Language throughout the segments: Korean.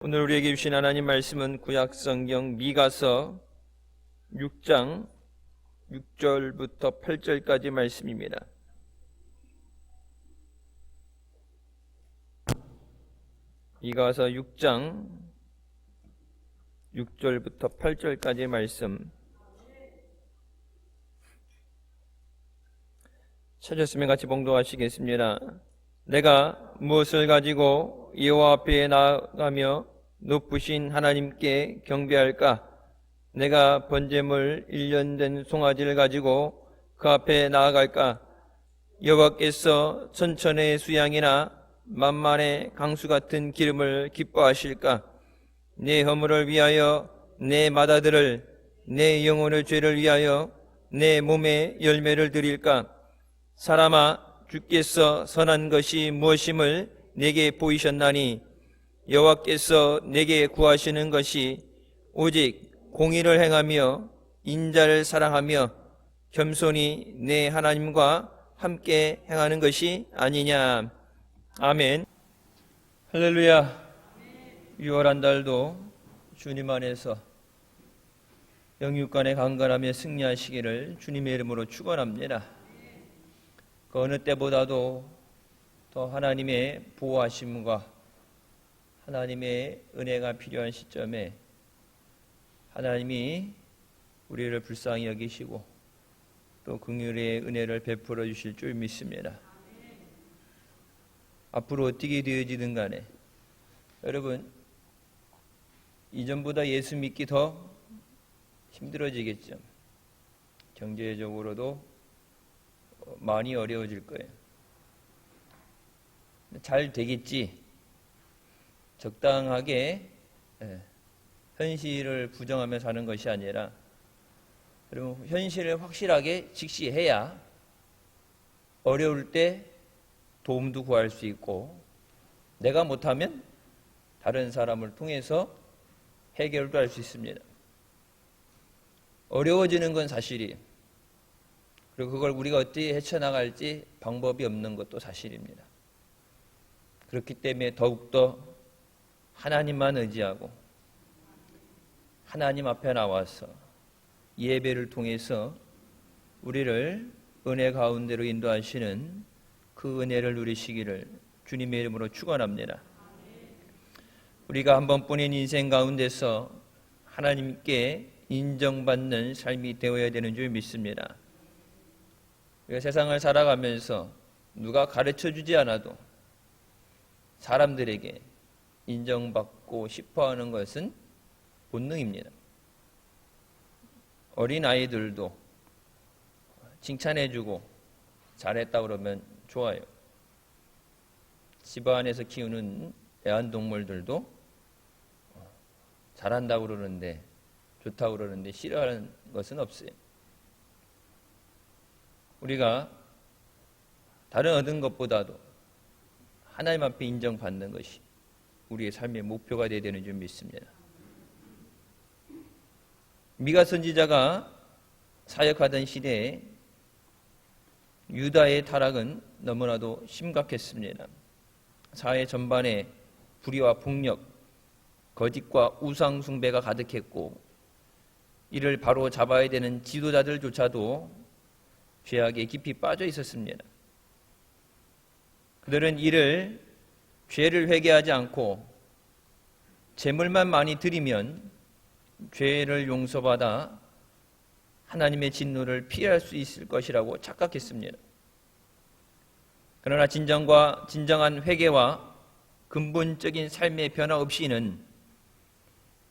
오늘 우리에게 주신 하나님 말씀은 구약성경 미가서 6장 6절부터 8절까지 말씀입니다. 미가서 6장 6절부터 8절까지 말씀 찾았으면 같이 봉독하시겠습니다. 내가 무엇을 가지고 여호와 앞에 나아가며 높으신 하나님께 경배할까? 내가 번제물 1년 된 송아지를 가지고 그 앞에 나아갈까? 여호와께서 천천의 수양이나 만만의 강수 같은 기름을 기뻐하실까? 내 허물을 위하여 내 맏아들을, 내 영혼의 죄를 위하여 내 몸에 열매를 드릴까? 사람아, 주께서 선한 것이 무엇임을 내게 보이셨나니 여호와께서 내게 구하시는 것이 오직 공의를 행하며 인자를 사랑하며 겸손히 내 하나님과 함께 행하는 것이 아니냐. 아멘. 할렐루야. 6월 한 달도 주님 안에서 영육간에 강건하며 승리하시기를 주님의 이름으로 축원합니다. 그 어느 때보다도 더 하나님의 보호하심과 하나님의 은혜가 필요한 시점에 하나님이 우리를 불쌍히 여기시고 또 긍휼의 은혜를 베풀어 주실 줄 믿습니다. 앞으로 어떻게 되어지든 간에 여러분, 이전보다 예수 믿기 더 힘들어지겠죠. 경제적으로도 많이 어려워질 거예요. 잘 되겠지. 적당하게 현실을 부정하며 사는 것이 아니라 여러분, 현실을 확실하게 직시해야 어려울 때 도움도 구할 수 있고 내가 못하면 다른 사람을 통해서 해결도 할 수 있습니다. 어려워지는 건 사실이에요. 그리고 그걸 우리가 어떻게 헤쳐나갈지 방법이 없는 것도 사실입니다. 그렇기 때문에 더욱더 하나님만 의지하고 하나님 앞에 나와서 예배를 통해서 우리를 은혜 가운데로 인도하시는 그 은혜를 누리시기를 주님의 이름으로 축원합니다. 우리가 한 번뿐인 인생 가운데서 하나님께 인정받는 삶이 되어야 되는 줄 믿습니다. 우리가 세상을 살아가면서 누가 가르쳐주지 않아도 사람들에게 인정받고 싶어하는 것은 본능입니다. 어린아이들도 칭찬해주고 잘했다 그러면 좋아요. 집안에서 키우는 애완동물들도 잘한다고 그러는데 좋다고 그러는데 싫어하는 것은 없어요. 우리가 다른 얻은 것보다도 하나님 앞에 인정받는 것이 우리의 삶의 목표가 되어야 되는 줄 믿습니다. 미가 선지자가 사역하던 시대에 유다의 타락은 너무나도 심각했습니다. 사회 전반에 불의와 폭력, 거짓과 우상 숭배가 가득했고 이를 바로 잡아야 되는 지도자들조차도 죄악에 깊이 빠져 있었습니다. 그들은 이를 죄를 회개하지 않고 재물만 많이 드리면 죄를 용서받아 하나님의 진노를 피할 수 있을 것이라고 착각했습니다. 그러나 진정한 회개와 근본적인 삶의 변화 없이는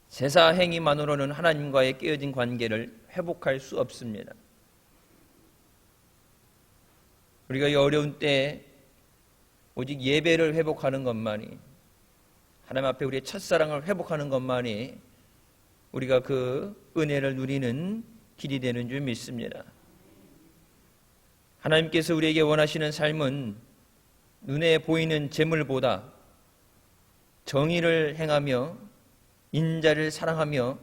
제사 행위만으로는 하나님과의 깨어진 관계를 회복할 수 없습니다. 우리가 이 어려운 때에 오직 예배를 회복하는 것만이, 하나님 앞에 우리의 첫사랑을 회복하는 것만이 우리가 그 은혜를 누리는 길이 되는 줄 믿습니다. 하나님께서 우리에게 원하시는 삶은 눈에 보이는 재물보다 정의를 행하며 인자를 사랑하며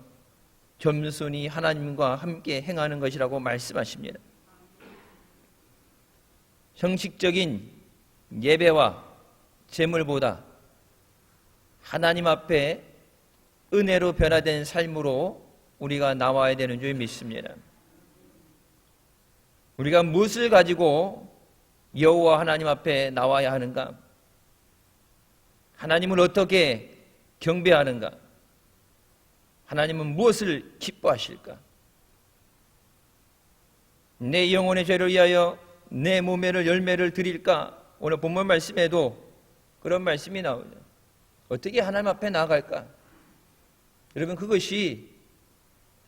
겸손히 하나님과 함께 행하는 것이라고 말씀하십니다. 형식적인 예배와 재물보다 하나님 앞에 은혜로 변화된 삶으로 우리가 나와야 되는 줄 믿습니다. 우리가 무엇을 가지고 여호와 하나님 앞에 나와야 하는가? 하나님을 어떻게 경배하는가? 하나님은 무엇을 기뻐하실까? 내 영혼의 죄를 위하여 내 몸에를 열매를 드릴까? 오늘 본문 말씀에도 그런 말씀이 나오죠. 어떻게 하나님 앞에 나아갈까? 여러분, 그것이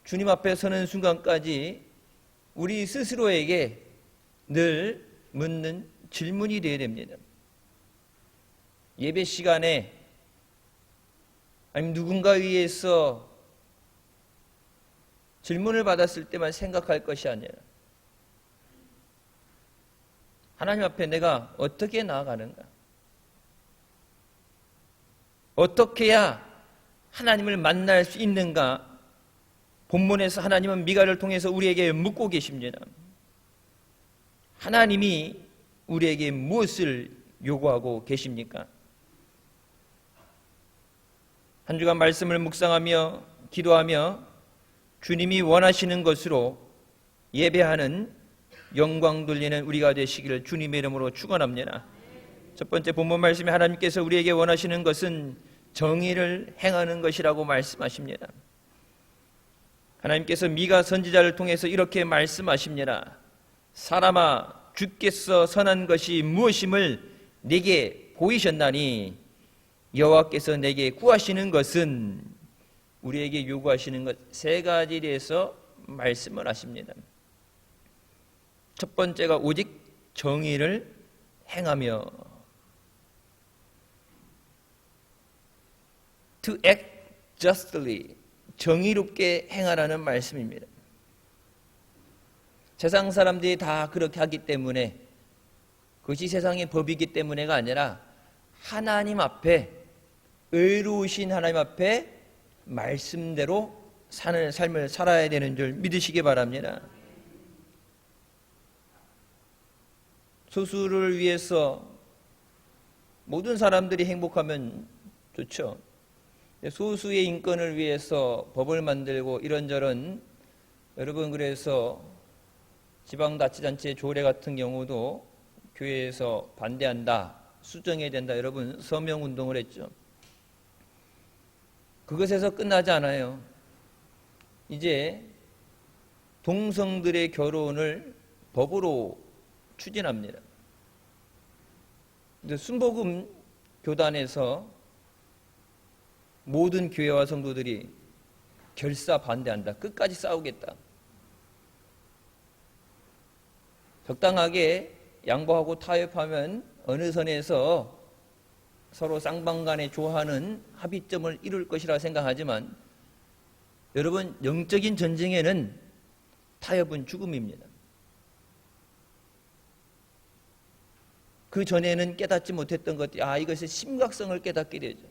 주님 앞에 서는 순간까지 우리 스스로에게 늘 묻는 질문이 되어야 됩니다. 예배 시간에 아니면 누군가에 의해서 질문을 받았을 때만 생각할 것이 아니라 하나님 앞에 내가 어떻게 나아가는가? 어떻게 해야 하나님을 만날 수 있는가? 본문에서 하나님은 미가를 통해서 우리에게 묻고 계십니다. 하나님이 우리에게 무엇을 요구하고 계십니까? 한 주간 말씀을 묵상하며 기도하며 주님이 원하시는 것으로 예배하는 영광 돌리는 우리가 되시기를 주님의 이름으로 축원합니다. 첫 번째 본문 말씀에 하나님께서 우리에게 원하시는 것은 정의를 행하는 것이라고 말씀하십니다. 하나님께서 미가 선지자를 통해서 이렇게 말씀하십니다. 사람아, 주께서 선한 것이 무엇임을 내게 보이셨나니 여호와께서 내게 구하시는 것은, 우리에게 요구하시는 것 세 가지에 대해서 말씀을 하십니다. 첫 번째가 오직 정의를 행하며, to act justly, 정의롭게 행하라는 말씀입니다. 세상 사람들이 다 그렇게 하기 때문에, 그것이 세상의 법이기 때문에가 아니라 하나님 앞에, 의로우신 하나님 앞에 말씀대로 사는 삶을 살아야 되는 줄 믿으시기 바랍니다. 소수를 위해서 모든 사람들이 행복하면 좋죠. 소수의 인권을 위해서 법을 만들고 이런저런, 여러분, 그래서 지방자치단체 조례 같은 경우도 교회에서 반대한다, 수정해야 된다, 여러분 서명운동을 했죠. 그것에서 끝나지 않아요. 이제 동성들의 결혼을 법으로 추진합니다. 근데 순복음 교단에서 모든 교회와 성도들이 결사 반대한다, 끝까지 싸우겠다, 적당하게 양보하고 타협하면 어느 선에서 서로 쌍방간에 좋아하는 합의점을 이룰 것이라 생각하지만, 여러분, 영적인 전쟁에는 타협은 죽음입니다. 그 전에는 깨닫지 못했던 것들이, 이것의 심각성을 깨닫게 되죠.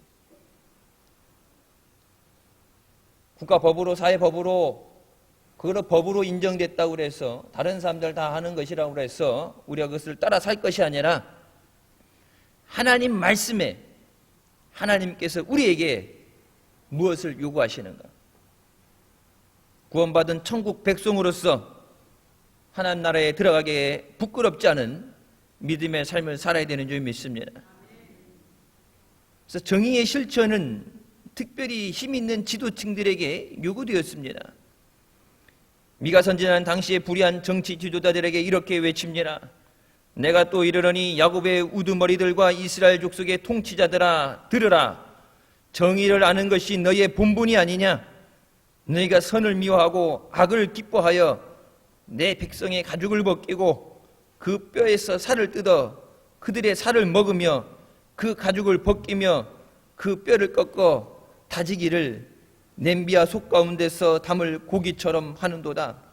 국가법으로, 사회법으로, 그걸 법으로 인정됐다고 그래서 다른 사람들 다 하는 것이라고 그래서 우리가 그것을 따라 살 것이 아니라, 하나님 말씀에 하나님께서 우리에게 무엇을 요구하시는가? 구원받은 천국 백성으로서 하나님 나라에 들어가기에 부끄럽지 않은 믿음의 삶을 살아야 되는 줄 믿습니다. 그래서 정의의 실천은 특별히 힘 있는 지도층들에게 요구되었습니다. 미가 선지자는 당시의 불의한 정치 지도자들에게 이렇게 외칩니다. 내가 또 이르러니 야곱의 우두머리들과 이스라엘 족속의 통치자들아, 들으라. 정의를 아는 것이 너희의 본분이 아니냐? 너희가 선을 미워하고 악을 기뻐하여 내 백성의 가죽을 벗기고 그 뼈에서 살을 뜯어 그들의 살을 먹으며 그 가죽을 벗기며 그 뼈를 꺾어 다지기를 냄비와 속 가운데서 담을 고기처럼 하는도다.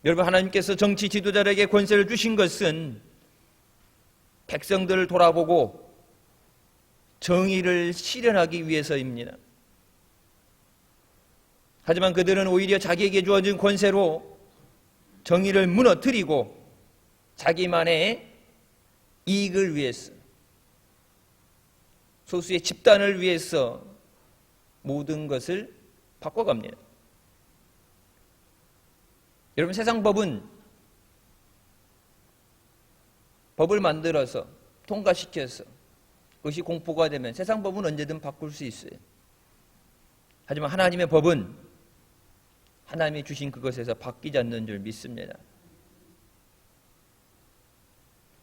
여러분, 하나님께서 정치 지도자에게 권세를 주신 것은 백성들을 돌아보고 정의를 실현하기 위해서입니다. 하지만 그들은 오히려 자기에게 주어진 권세로 정의를 무너뜨리고 자기만의 이익을 위해서, 소수의 집단을 위해서 모든 것을 바꿔갑니다. 여러분, 세상 법은 법을 만들어서 통과시켜서 그것이 공포가 되면 세상 법은 언제든 바꿀 수 있어요. 하지만 하나님의 법은 하나님이 주신 그것에서 바뀌지 않는 줄 믿습니다.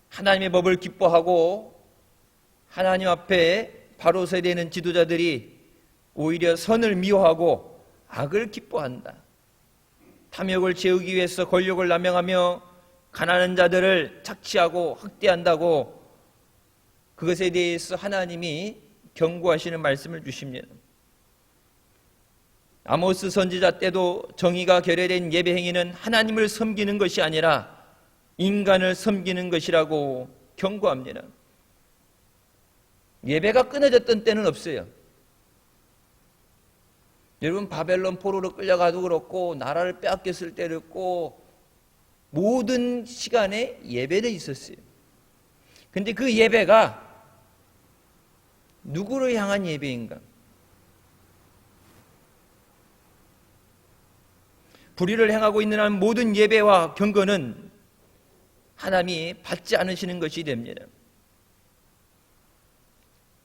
하나님의 법을 기뻐하고 하나님 앞에 바로 서야 되는 지도자들이 오히려 선을 미워하고 악을 기뻐한다. 탐욕을 채우기 위해서 권력을 남용하며 가난한 자들을 착취하고 학대한다고 그것에 대해서 하나님이 경고하시는 말씀을 주십니다. 아모스 선지자 때도 정의가 결여된 예배 행위는 하나님을 섬기는 것이 아니라 인간을 섬기는 것이라고 경고합니다. 예배가 끊어졌던 때는 없어요. 여러분, 바벨론 포로로 끌려가도 그렇고 나라를 빼앗겼을 때도 그렇고 모든 시간에 예배는 있었어요. 근데 그 예배가 누구를 향한 예배인가? 불의를 행하고 있는 한 모든 예배와 경건은 하나님이 받지 않으시는 것이 됩니다.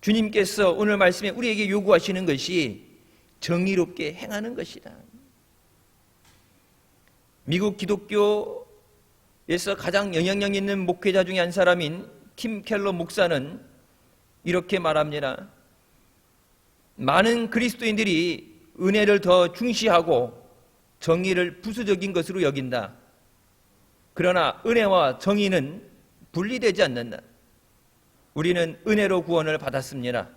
주님께서 오늘 말씀에 우리에게 요구하시는 것이 정의롭게 행하는 것이다. 미국 기독교에서 가장 영향력 있는 목회자 중에 한 사람인 팀 켈러 목사는 이렇게 말합니다. 많은 그리스도인들이 은혜를 더 중시하고 정의를 부수적인 것으로 여긴다. 그러나 은혜와 정의는 분리되지 않는다. 우리는 은혜로 구원을 받았습니다.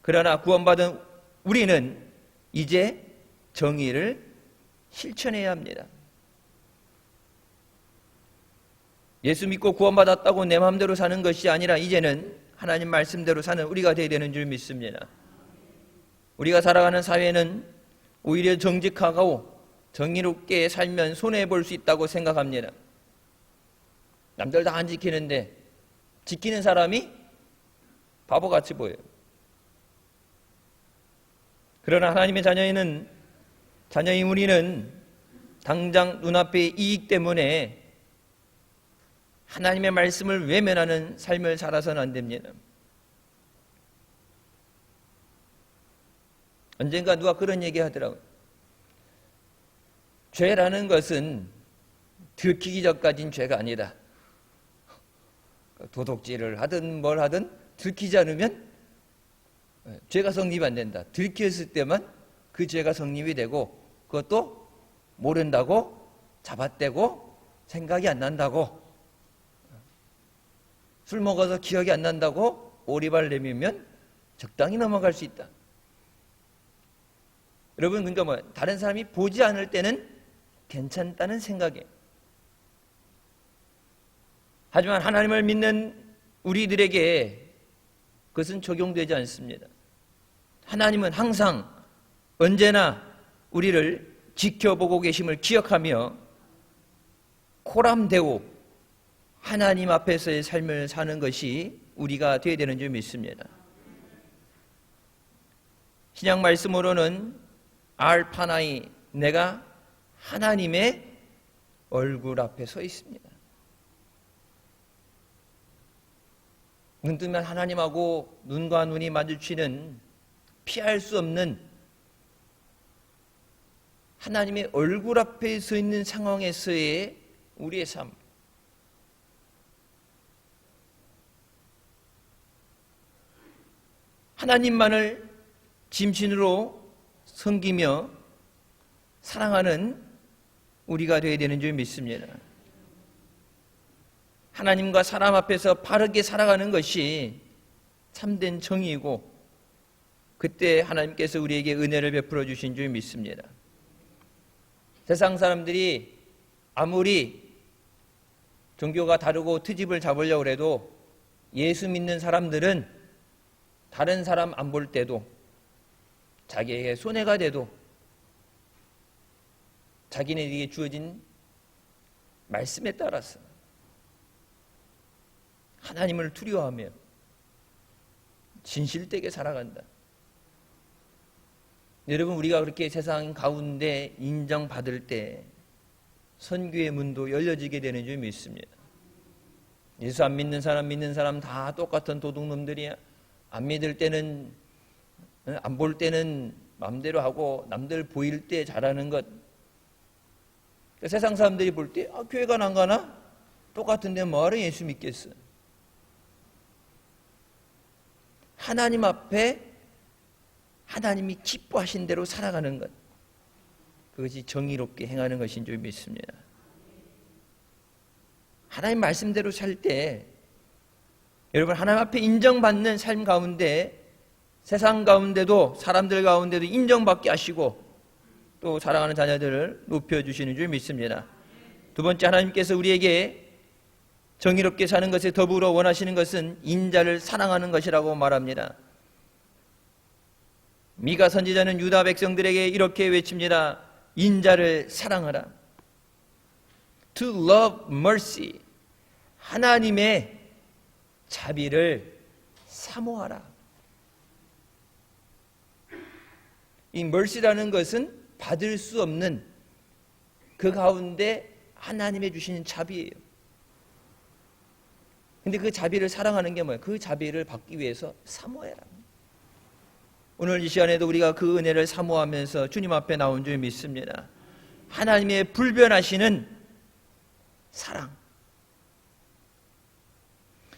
그러나 구원받은 우리는 이제 정의를 실천해야 합니다. 예수 믿고 구원받았다고 내 마음대로 사는 것이 아니라 이제는 하나님 말씀대로 사는 우리가 되어야 되는 줄 믿습니다. 우리가 살아가는 사회는 오히려 정직하고 정의롭게 살면 손해볼 수 있다고 생각합니다. 남들 다 안 지키는데 지키는 사람이 바보같이 보여요. 그러나 하나님의 자녀인 우리는 당장 눈앞의 이익 때문에 하나님의 말씀을 외면하는 삶을 살아서는 안 됩니다. 언젠가 누가 그런 얘기 하더라고요. 죄라는 것은 들키기 전까지는 죄가 아니다. 도둑질을 하든 뭘 하든 들키지 않으면 죄가 성립이 안 된다. 들켰을 때만 그 죄가 성립이 되고 그것도 모른다고 잡아떼고 생각이 안 난다고 술 먹어서 기억이 안 난다고 오리발 내밀면 적당히 넘어갈 수 있다. 여러분, 그러니까 다른 사람이 보지 않을 때는 괜찮다는 생각이에요. 하지만 하나님을 믿는 우리들에게 그것은 적용되지 않습니다. 하나님은 항상 언제나 우리를 지켜보고 계심을 기억하며 코람되고 하나님 앞에서의 삶을 사는 것이 우리가 되어야 되는 줄 믿습니다. 신약 말씀으로는 알파나이, 내가 하나님의 얼굴 앞에 서 있습니다. 눈 뜨면 하나님하고 눈과 눈이 마주치는 피할 수 없는 하나님의 얼굴 앞에 서 있는 상황에서의 우리의 삶. 하나님만을 진심으로 섬기며 사랑하는 우리가 되어야 되는 줄 믿습니다. 하나님과 사람 앞에서 바르게 살아가는 것이 참된 정의이고 그때 하나님께서 우리에게 은혜를 베풀어 주신 줄 믿습니다. 세상 사람들이 아무리 종교가 다르고 트집을 잡으려고 해도 예수 믿는 사람들은 다른 사람 안 볼 때도 자기에게 손해가 돼도 자기네에게 주어진 말씀에 따라서 하나님을 두려워하며 진실되게 살아간다. 여러분, 우리가 그렇게 세상 가운데 인정받을 때 선교의 문도 열려지게 되는 줄 믿습니다. 예수 안 믿는 사람 다 똑같은 도둑놈들이야. 안 믿을 때는, 안 볼 때는 마음대로 하고 남들 보일 때 잘하는 것. 세상 사람들이 볼 때 교회가 안 가나? 똑같은데 뭐하러 예수 믿겠어? 하나님 앞에 하나님이 기뻐하신 대로 살아가는 것, 그것이 정의롭게 행하는 것인 줄 믿습니다. 하나님 말씀대로 살 때 여러분, 하나님 앞에 인정받는 삶 가운데 세상 가운데도 사람들 가운데도 인정받게 하시고 또 사랑하는 자녀들을 높여주시는 줄 믿습니다. 두 번째, 하나님께서 우리에게 정의롭게 사는 것에 더불어 원하시는 것은 인자를 사랑하는 것이라고 말합니다. 미가 선지자는 유다 백성들에게 이렇게 외칩니다. 인자를 사랑하라. To love mercy. 하나님의 자비를 사모하라. 이 mercy라는 것은 받을 수 없는 그 가운데 하나님의 주시는 자비예요. 근데 그 자비를 사랑하는 게 뭐예요? 그 자비를 받기 위해서 사모해라. 오늘 이 시간에도 우리가 그 은혜를 사모하면서 주님 앞에 나온 줄 믿습니다. 하나님의 불변하시는 사랑.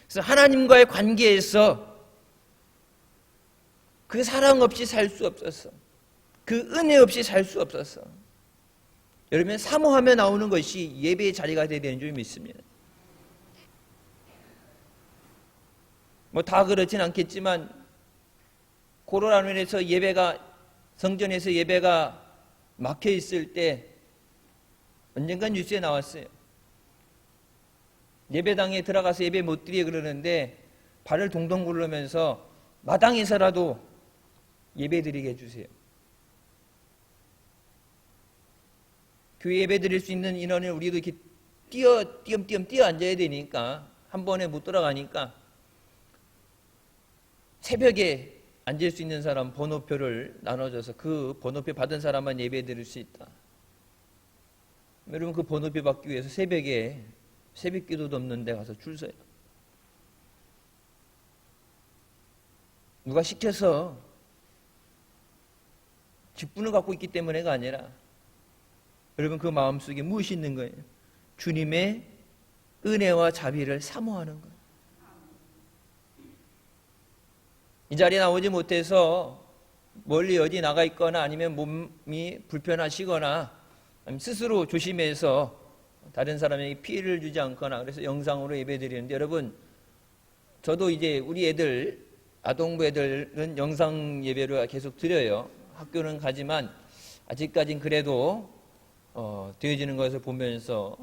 그래서 하나님과의 관계에서 그 사랑 없이 살 수 없었어. 그 은혜 없이 살 수 없었어. 여러분, 사모하며 나오는 것이 예배의 자리가 되어야 되는 줄 믿습니다. 뭐 다 그렇진 않겠지만 코로나로 인해서 성전에서 예배가 막혀 있을 때 언젠간 뉴스에 나왔어요. 예배당에 들어가서 예배 못 드리게 그러는데 발을 동동 굴르면서 마당에서라도 예배 드리게 해주세요. 교회 예배 드릴 수 있는 인원을 우리도 이렇게 띄엄띄엄 뛰어 앉아야 되니까 한 번에 못 들어가니까 새벽에 앉을 수 있는 사람 번호표를 나눠줘서 그 번호표 받은 사람만 예배 드릴 수 있다. 여러분, 그 번호표 받기 위해서 새벽에 새벽 기도도 없는 데 가서 줄 서요. 누가 시켜서 직분을 갖고 있기 때문에가 아니라 여러분, 그 마음속에 무엇이 있는 거예요? 주님의 은혜와 자비를 사모하는 거예요. 이 자리에 나오지 못해서 멀리 어디 나가 있거나 아니면 몸이 불편하시거나 아니면 스스로 조심해서 다른 사람에게 피해를 주지 않거나 그래서 영상으로 예배 드리는데, 여러분, 저도 이제 우리 애들, 아동부 애들은 영상 예배를 계속 드려요. 학교는 가지만 아직까진 그래도 되어지는 것을 보면서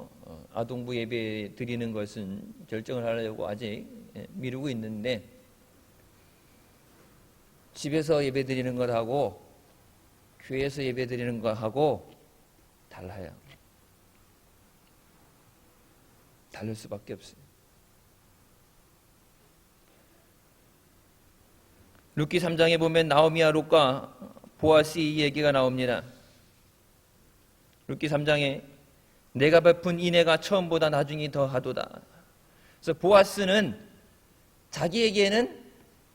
아동부 예배 드리는 것은 결정을 하려고 아직 미루고 있는데, 집에서 예배 드리는 것하고 교회에서 예배 드리는 것하고 달라요. 다를 수밖에 없어요. 룻기 3장에 보면 나오미와 룻과 보아스 이 얘기가 나옵니다. 룻기 3장에 내가 베푼 인애가 처음보다 나중이 더하도다. 그래서 보아스는 자기에게는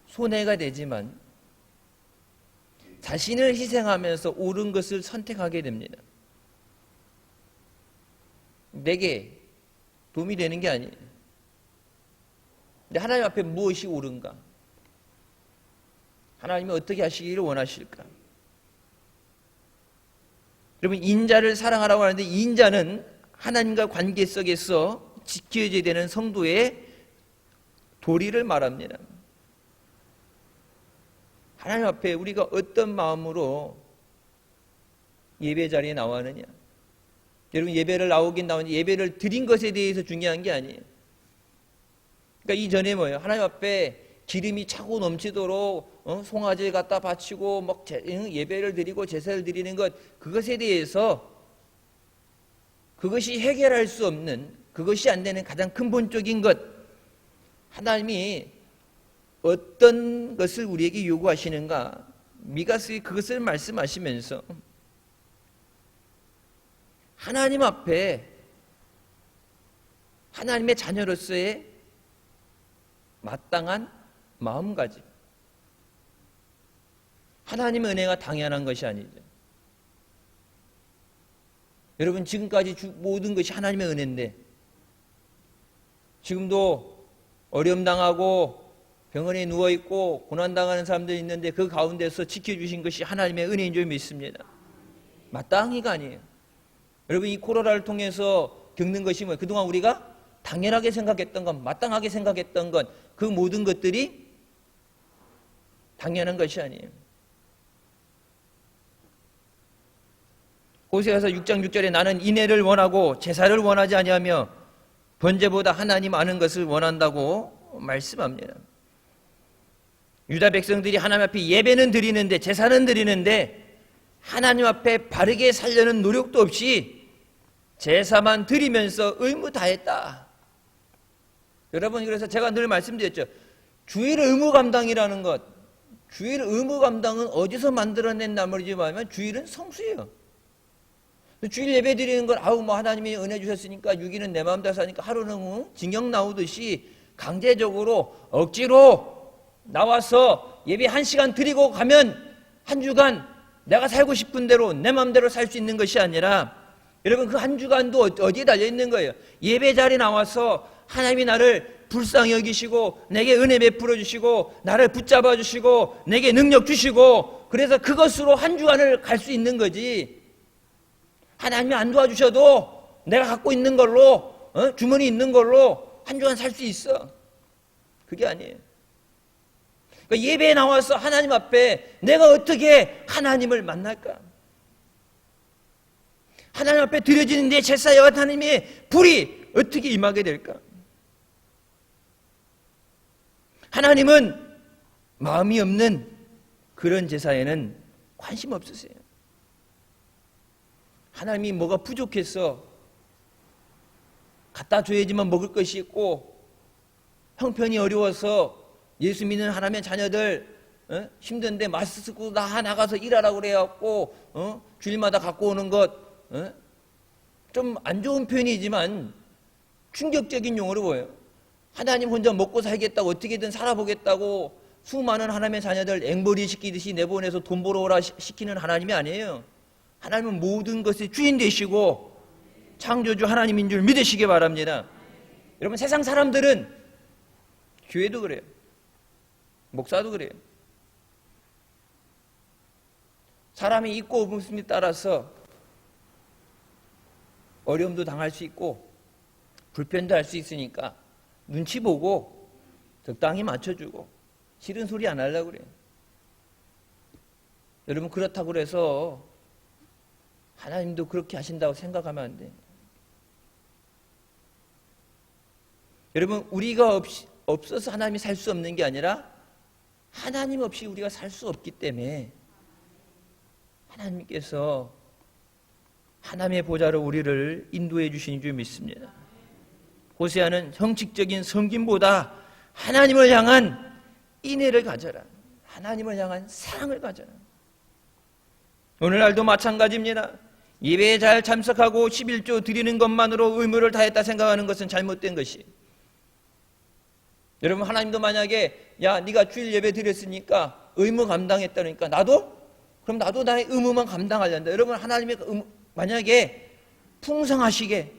손해가 되지만 자신을 희생하면서 옳은 것을 선택하게 됩니다. 내게 도움이 되는 게 아니에요. 근데 하나님 앞에 무엇이 옳은가? 하나님이 어떻게 하시기를 원하실까? 여러분, 인자를 사랑하라고 하는데 인자는 하나님과 관계 속에서 지켜져야 되는 성도의 도리를 말합니다. 하나님 앞에 우리가 어떤 마음으로 예배 자리에 나왔느냐. 여러분, 예배를 나오긴 나오는데 예배를 드린 것에 대해서 중요한 게 아니에요. 그러니까 이전에 뭐예요? 하나님 앞에 기름이 차고 넘치도록 송아지를 갖다 바치고 막 예배를 드리고 제사를 드리는 것, 그것에 대해서 그것이 해결할 수 없는, 그것이 안 되는 가장 근본적인 것, 하나님이 어떤 것을 우리에게 요구하시는가? 미가서 그것을 말씀하시면서 하나님 앞에 하나님의 자녀로서의 마땅한 마음가짐, 하나님의 은혜가 당연한 것이 아니죠. 여러분, 지금까지 모든 것이 하나님의 은혜인데 지금도 어려움 당하고 병원에 누워있고 고난당하는 사람들이 있는데 그 가운데서 지켜주신 것이 하나님의 은혜인 줄 믿습니다. 마땅히가 아니에요. 여러분, 이 코로나를 통해서 겪는 것이 뭐예요? 그동안 우리가 당연하게 생각했던 것, 마땅하게 생각했던 것, 그 모든 것들이 당연한 것이 아니에요. 호세아서 6장 6절에 나는 인애를 원하고 제사를 원하지 아니하며 번제보다 하나님 아는 것을 원한다고 말씀합니다. 유다 백성들이 하나님 앞에 예배는 드리는데, 제사는 드리는데 하나님 앞에 바르게 살려는 노력도 없이 제사만 드리면서 의무 다했다. 여러분, 그래서 제가 늘 말씀드렸죠. 주일 의무 감당이라는 것, 주일 의무 감당은 어디서 만들어낸 나물이지 말면 주일은 성수예요. 주일 예배 드리는 걸 하나님이 은혜 주셨으니까 6일은 내 마음대로 사니까 하루는 징역 나오듯이 강제적으로 억지로 나와서 예배 1시간 드리고 가면 한 주간 내가 살고 싶은 대로 내 마음대로 살 수 있는 것이 아니라, 여러분, 그 한 주간도 어디에 달려 있는 거예요? 예배 자리에 나와서 하나님이 나를 불쌍히 여기시고 내게 은혜 베풀어 주시고 나를 붙잡아 주시고 내게 능력 주시고, 그래서 그것으로 한 주간을 갈 수 있는 거지. 하나님이 안 도와주셔도 내가 갖고 있는 걸로, 주머니 있는 걸로 한 주간 살 수 있어. 그게 아니에요. 그러니까 예배에 나와서 하나님 앞에 내가 어떻게 하나님을 만날까? 하나님 앞에 드려지는 내 제사에 하나님의 불이 어떻게 임하게 될까? 하나님은 마음이 없는 그런 제사에는 관심 없으세요. 하나님이 뭐가 부족해서 갖다 줘야지만 먹을 것이 있고, 형편이 어려워서 예수 믿는 하나님의 자녀들 힘든데 마스크 다 나가서 일하라고 그래갖고 주일마다 갖고 오는 것, 좀 안 좋은 표현이지만 충격적인 용어로 보여요. 하나님 혼자 먹고 살겠다고 어떻게든 살아보겠다고 수많은 하나님의 자녀들 앵벌이 시키듯이 내보내서 돈 벌어오라 시키는 하나님이 아니에요. 하나님은 모든 것의 주인 되시고 창조주 하나님인 줄 믿으시기 바랍니다. 여러분, 세상 사람들은, 교회도 그래요, 목사도 그래요, 사람이 있고 없음에 따라서 어려움도 당할 수 있고 불편도 할 수 있으니까 눈치 보고 적당히 맞춰주고 싫은 소리 안 하려고 그래요. 여러분, 그렇다고 해서 하나님도 그렇게 하신다고 생각하면 안 돼요. 여러분, 우리가 없어서 하나님이 살 수 없는 게 아니라 하나님 없이 우리가 살 수 없기 때문에 하나님께서 하나님의 보좌로 우리를 인도해 주시는 줄 믿습니다. 호세아는 형식적인 섬김보다 하나님을 향한 인애를 가져라, 하나님을 향한 사랑을 가져라. 오늘날도 마찬가지입니다. 예배에 잘 참석하고 11조 드리는 것만으로 의무를 다했다 생각하는 것은 잘못된 것이. 여러분, 하나님도 만약에 네가 주일 예배 드렸으니까 의무 감당했다니까 그럼 나도 나의 의무만 감당하려는다. 여러분, 하나님의 만약에 풍성하시게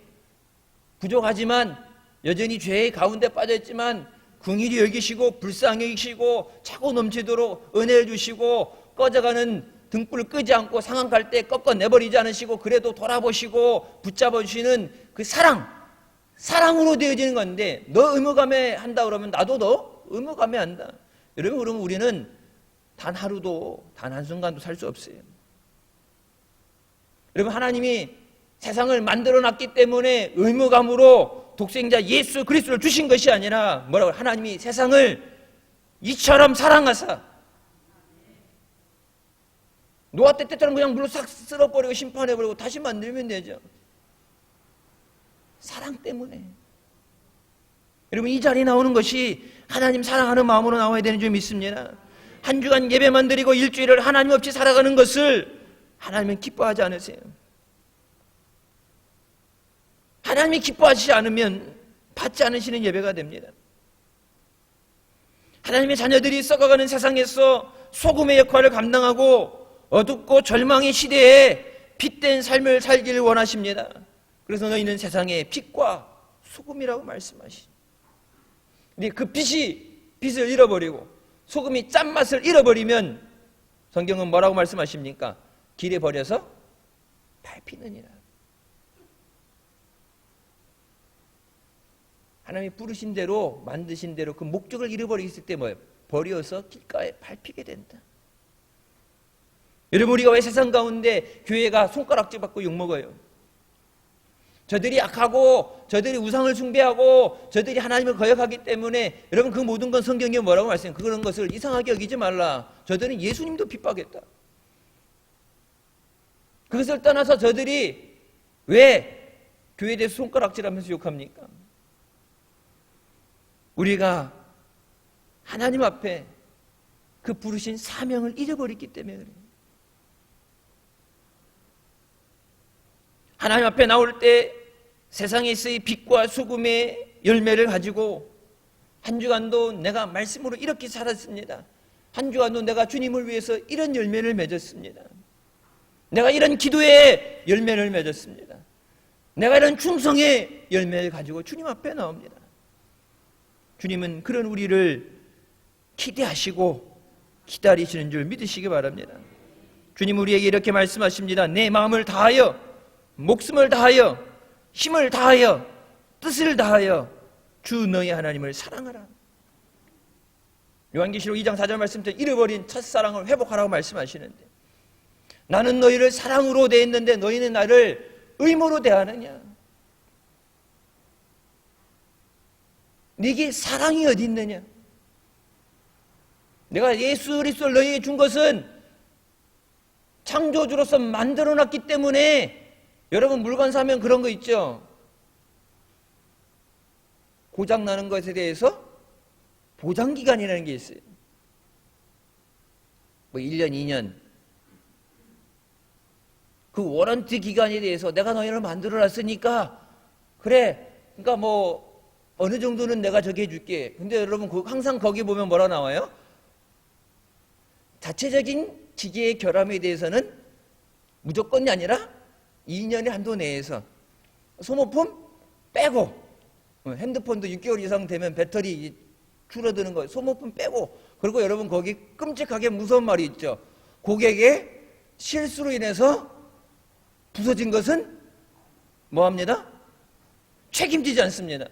부족하지만 여전히 죄의 가운데 빠져있지만 긍휼히 여기시고 불쌍히 여기시고 차고 넘치도록 은혜를 주시고 꺼져가는 등불을 끄지 않고 상한 갈 때 꺾어내버리지 않으시고 그래도 돌아보시고 붙잡아 주시는 그 사랑으로 되어지는 건데, 너 의무감에 한다 그러면 나도 너 의무감에 한다. 여러분, 그러면 우리는 단 하루도 단 한순간도 살 수 없어요. 여러분, 하나님이 세상을 만들어 놨기 때문에 의무감으로 독생자 예수 그리스도를 주신 것이 아니라 뭐라고, 하나님이 세상을 이처럼 사랑하사, 노아 때처럼 그냥 물로 싹 쓸어버리고 심판해버리고 다시 만들면 되죠. 사랑 때문에. 여러분, 이 자리에 나오는 것이 하나님 사랑하는 마음으로 나와야 되는 줄 믿습니다. 한 주간 예배만 드리고 일주일을 하나님 없이 살아가는 것을 하나님은 기뻐하지 않으세요. 하나님이 기뻐하시지 않으면 받지 않으시는 예배가 됩니다. 하나님의 자녀들이 썩어가는 세상에서 소금의 역할을 감당하고 어둡고 절망의 시대에 빛된 삶을 살기를 원하십니다. 그래서 너희는 세상의 빛과 소금이라고 말씀하시죠. 근데 그 빛을 잃어버리고 소금이 짠맛을 잃어버리면 성경은 뭐라고 말씀하십니까? 길에 버려서 밟히느니라. 하나님이 부르신 대로 만드신 대로 그 목적을 잃어버리기 때 뭐예요? 버려서 길가에 밟히게 된다. 여러분, 우리가 왜 세상 가운데 교회가 손가락질 받고 욕먹어요? 저들이 악하고 저들이 우상을 숭배하고 저들이 하나님을 거역하기 때문에 여러분, 그 모든 건 성경이 뭐라고 말씀해요? 그런 것을 이상하게 여기지 말라. 저들은 예수님도 핍박했다. 그것을 떠나서 저들이 왜 교회에 대해서 손가락질하면서 욕합니까? 우리가 하나님 앞에 그 부르신 사명을 잃어버렸기 때문에 그래요. 하나님 앞에 나올 때 세상에서의 빛과 소금의 열매를 가지고 한 주간도 내가 말씀으로 이렇게 살았습니다. 한 주간도 내가 주님을 위해서 이런 열매를 맺었습니다. 내가 이런 기도의 열매를 맺었습니다. 내가 이런 충성의 열매를 가지고 주님 앞에 나옵니다. 주님은 그런 우리를 기대하시고 기다리시는 줄 믿으시기 바랍니다. 주님 우리에게 이렇게 말씀하십니다. 내 마음을 다하여 목숨을 다하여 힘을 다하여 뜻을 다하여 주 너희 하나님을 사랑하라. 요한계시록 2장 4절 말씀처럼 잃어버린 첫사랑을 회복하라고 말씀하시는데, 나는 너희를 사랑으로 대했는데 너희는 나를 의무로 대하느냐? 네게 사랑이 어디 있느냐? 내가 예수 그리스도를 너희에게 준 것은 창조주로서 만들어놨기 때문에, 여러분 물건 사면 그런 거 있죠? 고장나는 것에 대해서 보장기간이라는 게 있어요. 뭐 1년, 2년. 그 워런티 기간에 대해서 내가 너희를 만들어놨으니까 그래, 그러니까 뭐 어느 정도는 내가 저기 해줄게. 근데 여러분 항상 거기 보면 뭐라 나와요? 자체적인 기계의 결함에 대해서는 무조건이 아니라 2년의 한도 내에서 소모품 빼고, 핸드폰도 6개월 이상 되면 배터리 줄어드는 거 소모품 빼고, 그리고 여러분 거기 끔찍하게 무서운 말이 있죠. 고객의 실수로 인해서 부서진 것은 뭐합니다? 책임지지 않습니다.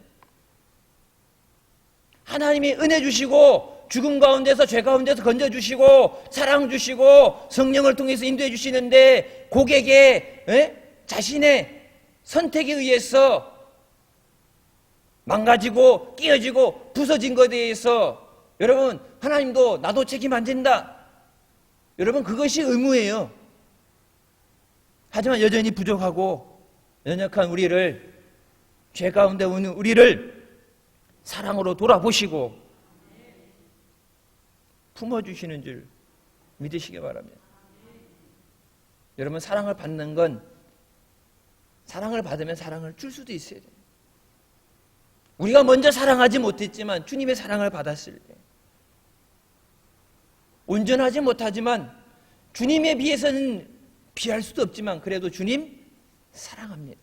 하나님이 은혜 주시고 죽음 가운데서 죄 가운데서 건져주시고 사랑 주시고 성령을 통해서 인도해 주시는데, 고객의 자신의 선택에 의해서 망가지고 끼어지고 부서진 것에 대해서 여러분 하나님도 나도 책임 안 진다. 여러분 그것이 의무예요. 하지만 여전히 부족하고 연약한 우리를, 죄 가운데 오는 우리를 사랑으로 돌아보시고 품어주시는 줄 믿으시기 바랍니다. 여러분 사랑을 받는 건, 사랑을 받으면 사랑을 줄 수도 있어야 돼요. 우리가 먼저 사랑하지 못했지만 주님의 사랑을 받았을 때, 온전하지 못하지만 주님에 비해서는 비할 수도 없지만 그래도 주님 사랑합니다.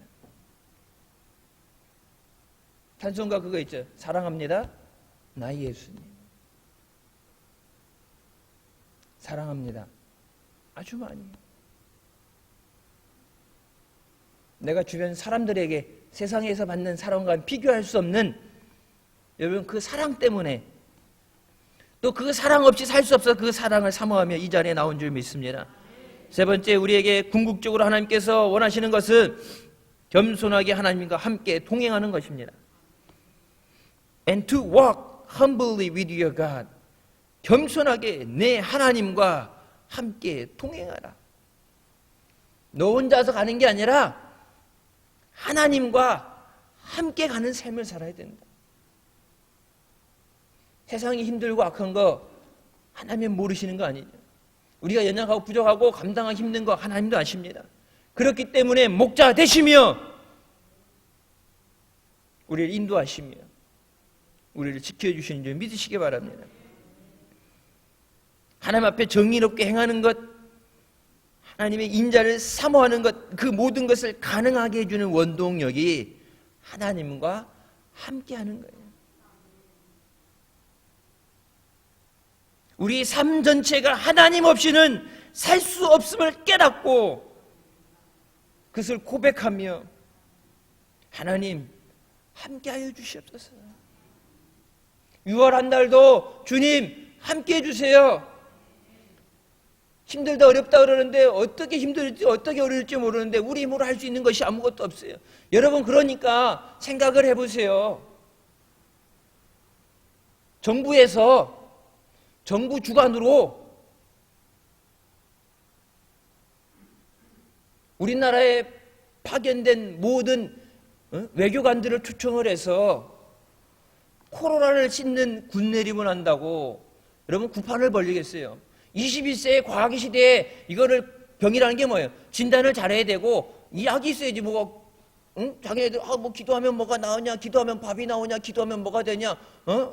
찬송가 그거 있죠. 사랑합니다 나의 예수님. 사랑합니다 아주 많이. 내가 주변 사람들에게 세상에서 받는 사랑과 비교할 수 없는, 여러분 그 사랑 때문에, 또 그 사랑 없이 살 수 없어 그 사랑을 사모하며 이 자리에 나온 줄 믿습니다. 세 번째, 우리에게 궁극적으로 하나님께서 원하시는 것은 겸손하게 하나님과 함께 동행하는 것입니다. And to walk humbly with your God. 겸손하게 내 하나님과 함께 동행하라. 너 혼자서 가는 게 아니라 하나님과 함께 가는 삶을 살아야 된다. 세상이 힘들고 악한 거 하나님 모르시는 거 아니죠. 우리가 연약하고 부족하고 감당하기 힘든 거 하나님도 아십니다. 그렇기 때문에 목자 되시며 우리를 인도하시며 우리를 지켜주시는 줄 믿으시기 바랍니다. 하나님 앞에 정의롭게 행하는 것, 하나님의 인자를 사모하는 것, 그 모든 것을 가능하게 해주는 원동력이 하나님과 함께하는 거예요. 우리 삶 전체가 하나님 없이는 살 수 없음을 깨닫고 그것을 고백하며 하나님 함께하여 주시옵소서. 6월 한 달도 주님 함께해 주세요. 힘들다 어렵다 그러는데 어떻게 힘들지 어떻게 어려울지 모르는데 우리 힘으로 할 수 있는 것이 아무것도 없어요. 여러분 그러니까 생각을 해보세요. 정부에서 정부 주관으로 우리나라에 파견된 모든 외교관들을 초청을 해서 코로나를 씻는 군내림을 한다고 여러분 구판을 벌리겠어요. 21세의 과학의 시대에 이거를 병이라는 게 뭐예요? 진단을 잘해야 되고 이 약이 있어야지 뭐가 자기네들 뭐 기도하면 뭐가 나오냐, 기도하면 밥이 나오냐, 기도하면 뭐가 되냐,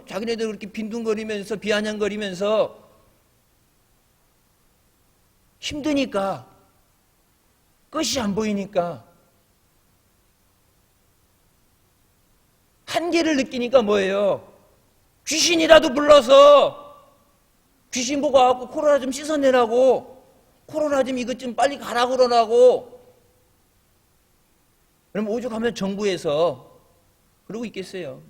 자기네들 그렇게 빈둥거리면서 비아냥거리면서 힘드니까 끝이 안 보이니까 한계를 느끼니까 뭐예요? 귀신이라도 불러서 귀신 보고 와갖고 코로나 좀 씻어내라고, 코로나 좀 이것 좀 빨리 가라 그러라고. 그럼 오죽하면 정부에서 그러고 있겠어요.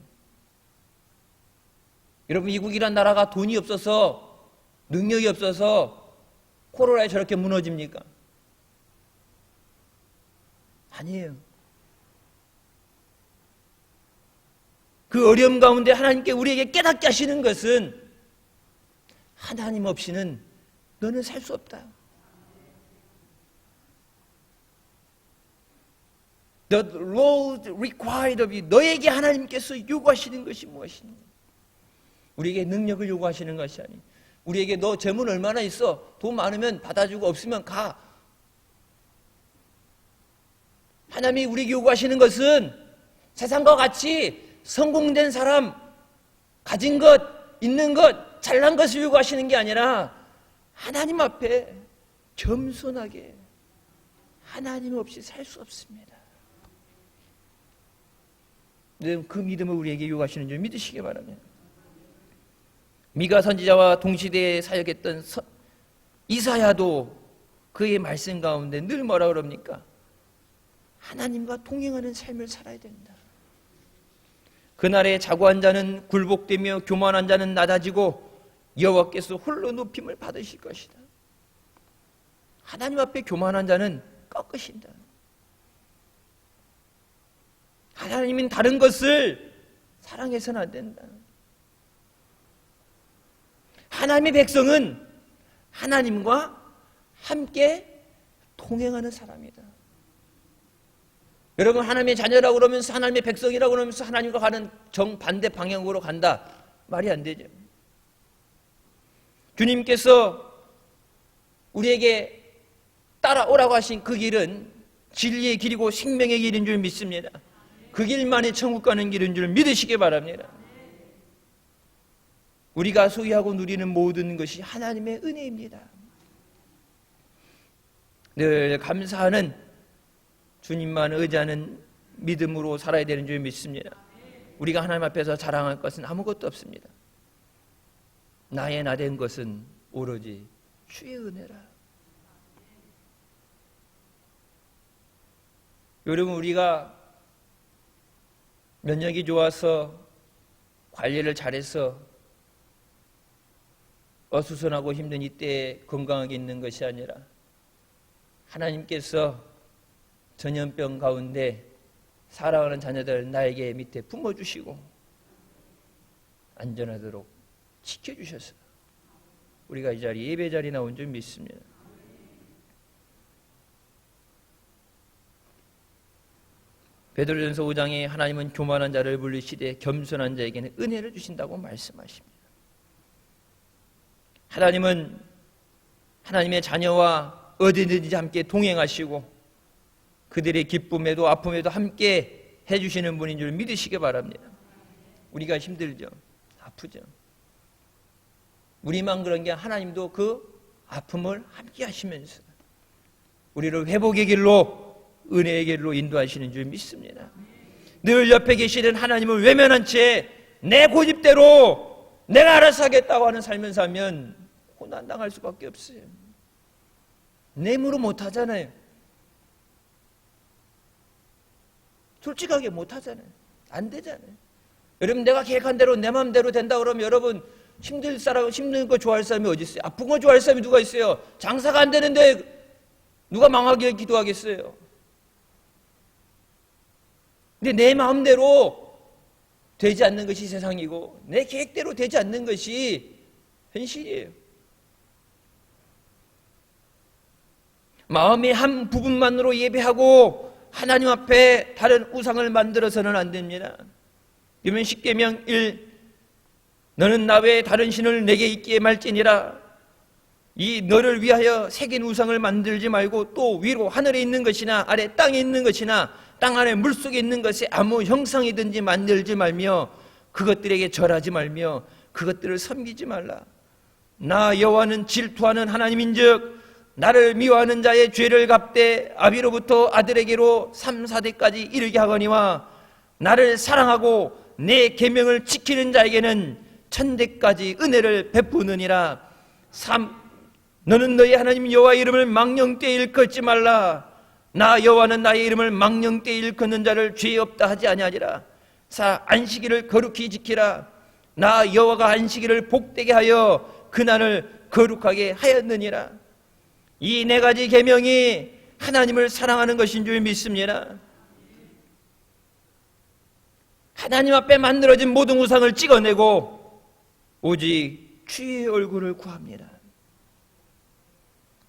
여러분 미국이란 나라가 돈이 없어서 능력이 없어서 코로나에 저렇게 무너집니까? 아니에요. 그 어려움 가운데 하나님께 우리에게 깨닫게 하시는 것은 하나님 없이는 너는 살 수 없다. The Lord required of you. 너에게 하나님께서 요구하시는 것이 무엇이냐? 우리에게 능력을 요구하시는 것이 아니. 우리에게 너 재물 얼마나 있어? 돈 많으면 받아주고 없으면 가. 하나님이 우리에게 요구하시는 것은 세상과 같이 성공된 사람, 가진 것, 있는 것, 잘난 것을 요구하시는 게 아니라 하나님 앞에 겸손하게 하나님 없이 살 수 없습니다. 그 믿음을 우리에게 요구하시는 줄 믿으시기 바랍니다. 미가 선지자와 동시대에 사역했던 이사야도 그의 말씀 가운데 늘 뭐라 그럽니까? 하나님과 동행하는 삶을 살아야 된다. 그날에 자고한 자는 굴복되며 교만한 자는 낮아지고 여호와께서 홀로 높임을 받으실 것이다. 하나님 앞에 교만한 자는 꺾으신다. 하나님은 다른 것을 사랑해서는 안 된다. 하나님의 백성은 하나님과 함께 동행하는 사람이다. 여러분 하나님의 자녀라고 그러면서 하나님의 백성이라고 그러면서 하나님과 가는 정반대 방향으로 간다. 말이 안 되죠. 주님께서 우리에게 따라오라고 하신 그 길은 진리의 길이고 생명의 길인 줄 믿습니다. 그 길만이 천국 가는 길인 줄 믿으시기 바랍니다. 우리가 소유하고 누리는 모든 것이 하나님의 은혜입니다. 늘 감사하는 주님만 의지하는 믿음으로 살아야 되는 줄 믿습니다. 우리가 하나님 앞에서 자랑할 것은 아무것도 없습니다. 나의 나된 것은 오로지 주의 은혜라. 여러분 우리가 면역이 좋아서 관리를 잘해서 어수선하고 힘든 이때에 건강하게 있는 것이 아니라 하나님께서 전염병 가운데 사랑하는 자녀들 나에게 밑에 품어주시고 안전하도록 지켜주셔서 우리가 이 자리 예배 자리에 나온 줄 믿습니다. 베드로전서 5장에 하나님은 교만한 자를 물리시되 겸손한 자에게는 은혜를 주신다고 말씀하십니다. 하나님은 하나님의 자녀와 어디든지 함께 동행하시고 그들의 기쁨에도 아픔에도 함께 해주시는 분인 줄 믿으시기 바랍니다. 우리가 힘들죠. 아프죠. 우리만 그런 게 하나님도 그 아픔을 함께 하시면서 우리를 회복의 길로 은혜의 길로 인도하시는 줄 믿습니다. 늘 옆에 계시는 하나님을 외면한 채 내 고집대로 내가 알아서 하겠다고 하는 삶을 살면 고난당할 수밖에 없어요. 내 힘으로 못하잖아요. 솔직하게 못하잖아요. 안 되잖아요. 여러분 내가 계획한 대로 내 마음대로 된다 그러면 여러분 힘든 거 좋아할 사람이 어디 있어요? 아픈 거 좋아할 사람이 누가 있어요? 장사가 안 되는데 누가 망하길 기도하겠어요? 근데 내 마음대로 되지 않는 것이 세상이고 내 계획대로 되지 않는 것이 현실이에요. 마음의 한 부분만으로 예배하고 하나님 앞에 다른 우상을 만들어서는 안 됩니다. 그러면 십계명 1 너는 나 외에 다른 신을 내게 있기에 말지니라. 이 너를 위하여 새긴 우상을 만들지 말고 또 위로 하늘에 있는 것이나 아래 땅에 있는 것이나 땅 안에 물속에 있는 것에 아무 형상이든지 만들지 말며 그것들에게 절하지 말며 그것들을 섬기지 말라. 나 여호와는 질투하는 하나님인즉 나를 미워하는 자의 죄를 갚되 아비로부터 아들에게로 3, 4대까지 이르게 하거니와 나를 사랑하고 내 계명을 지키는 자에게는 천대까지 은혜를 베푸느니라. 3. 너는 너희 하나님 여호와 이름을 망령되이 일컫지 말라. 나 여호와는 나의 이름을 망령되이 일컫는 자를 죄 없다 하지 아니하리라. 4. 안식일을 거룩히 지키라. 나 여호와가 안식일을 복되게 하여 그날을 거룩하게 하였느니라. 이 네 가지 계명이 하나님을 사랑하는 것인 줄 믿습니다. 하나님 앞에 만들어진 모든 우상을 찍어내고 오직 주의 얼굴을 구합니다.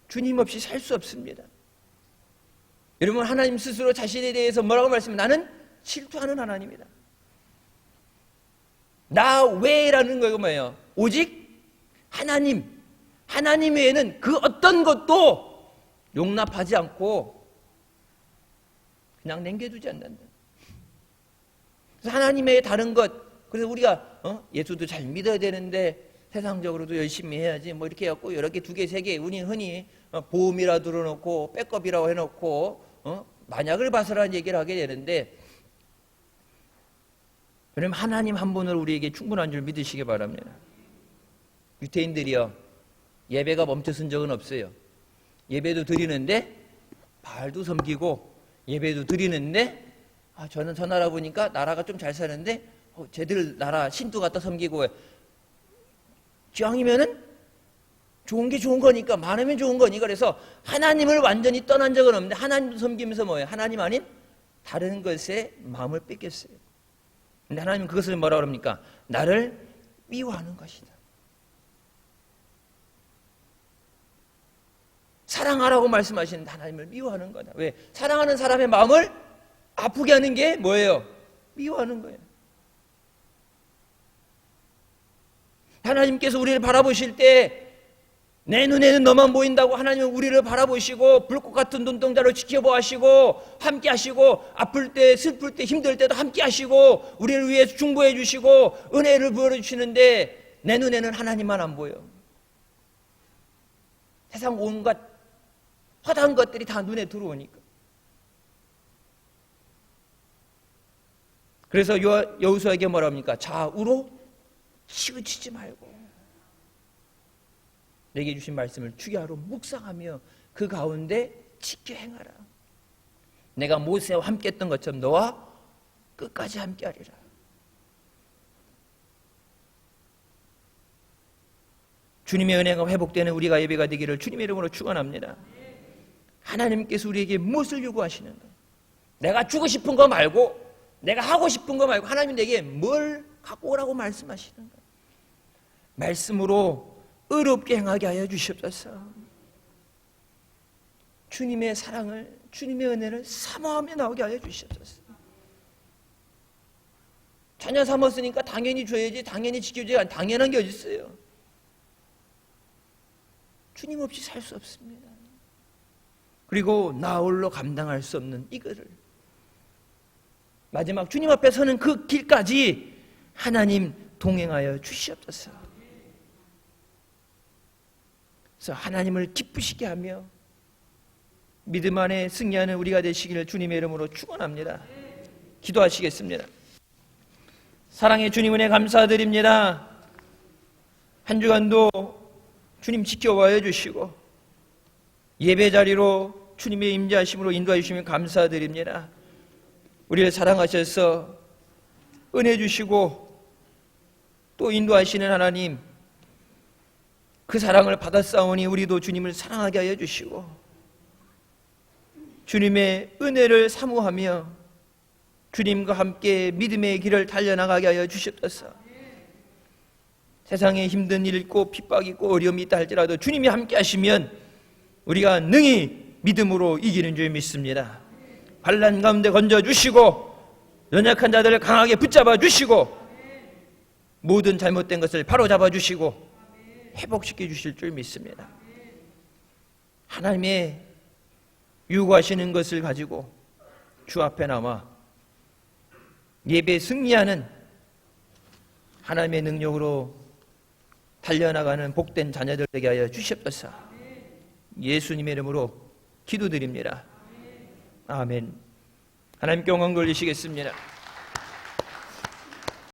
주님 없이 살 수 없습니다. 여러분 하나님 스스로 자신에 대해서 뭐라고 말씀하면 나는 질투하는 하나님이다. 나 외라는 거가 뭐예요? 오직 하나님 외에는 그 어떤 것도 용납하지 않고 그냥 남겨두지 않는다. 그래서 하나님 외에 다른 것, 그래서 우리가 예수도 잘 믿어야 되는데 세상적으로도 열심히 해야지 뭐 이렇게 해갖고 여러 개, 두 개, 세 개 우리 흔히 보험이라 들어놓고 백업이라고 해놓고 만약을 봐서라는 얘기를 하게 되는데 그럼 하나님 한 분을 우리에게 충분한 줄 믿으시기 바랍니다. 유태인들이요 예배가 멈춰선 적은 없어요. 예배도 드리는데 바알도 섬기고 예배도 드리는데 저는 저 나라 보니까 나라가 좀 잘 사는데 쟤들 나라 신도 갖다 섬기고 기왕이면은 좋은 게 좋은 거니까 많으면 좋은 거니까 그래서 하나님을 완전히 떠난 적은 없는데 하나님도 섬기면서 뭐예요? 하나님 아닌 다른 것에 마음을 뺏겼어요. 근데 하나님은 그것을 뭐라고 합니까? 나를 미워하는 것이다. 사랑하라고 말씀하시는데 하나님을 미워하는 거다. 왜? 사랑하는 사람의 마음을 아프게 하는 게 뭐예요? 미워하는 거예요. 하나님께서 우리를 바라보실 때 내 눈에는 너만 보인다고 하나님은 우리를 바라보시고 불꽃 같은 눈동자로 지켜보시고 함께 하시고 아플 때 슬플 때 힘들 때도 함께 하시고 우리를 위해서 중보해 주시고 은혜를 부어주시는데 내 눈에는 하나님만 안 보여. 세상 온갖 허다한 것들이 다 눈에 들어오니까. 그래서 여호수아에게 뭐라 합니까? 좌우로 치우치지 말고 내게 주신 말씀을 주야로 묵상하며 그 가운데 지켜 행하라. 내가 모세와 함께 했던 것처럼 너와 끝까지 함께 하리라. 주님의 은혜가 회복되는 우리가 예배가 되기를 주님의 이름으로 축원합니다. 하나님께서 우리에게 무엇을 요구하시는가? 내가 주고 싶은 거 말고 내가 하고 싶은 거 말고 하나님 내게 뭘 갖고 오라고 말씀하시는가? 말씀으로 의롭게 행하게 하여 주시옵소서. 주님의 사랑을 주님의 은혜를 사모하며 나오게 하여 주시옵소서. 자녀 삼았으니까 당연히 줘야지 당연히 지켜줘야 당연한 게 어디 있어요? 주님 없이 살 수 없습니다. 그리고 나 홀로 감당할 수 없는 이거를 마지막 주님 앞에 서는 그 길까지 하나님 동행하여 주시옵소서. 그래서 하나님을 기쁘시게 하며 믿음 안에 승리하는 우리가 되시기를 주님의 이름으로 축원합니다. 기도하시겠습니다. 사랑의 주님 은혜 감사드립니다. 한 주간도 주님 지켜와해 주시고 예배 자리로 주님의 임재하심으로 인도해 주시면 감사드립니다. 우리를 사랑하셔서 은혜 주시고 또 인도하시는 하나님, 그 사랑을 받았사오니 우리도 주님을 사랑하게 하여 주시고 주님의 은혜를 사모하며 주님과 함께 믿음의 길을 달려나가게 하여 주시옵소서. 세상에 힘든 일 있고 핍박이 있고 어려움이 있다 할지라도 주님이 함께 하시면 우리가 능히 믿음으로 이기는 줄 믿습니다. 환난 가운데 건져주시고 연약한 자들을 강하게 붙잡아 주시고 모든 잘못된 것을 바로잡아 주시고 회복시켜 주실 줄 믿습니다. 하나님의 요구하시는 것을 가지고 주 앞에 나와 예배 승리하는 하나님의 능력으로 달려나가는 복된 자녀들 되게 하여 주시옵소서. 예수님의 이름으로 기도드립니다. 아멘. 하나님께 영광 돌리시겠습니다.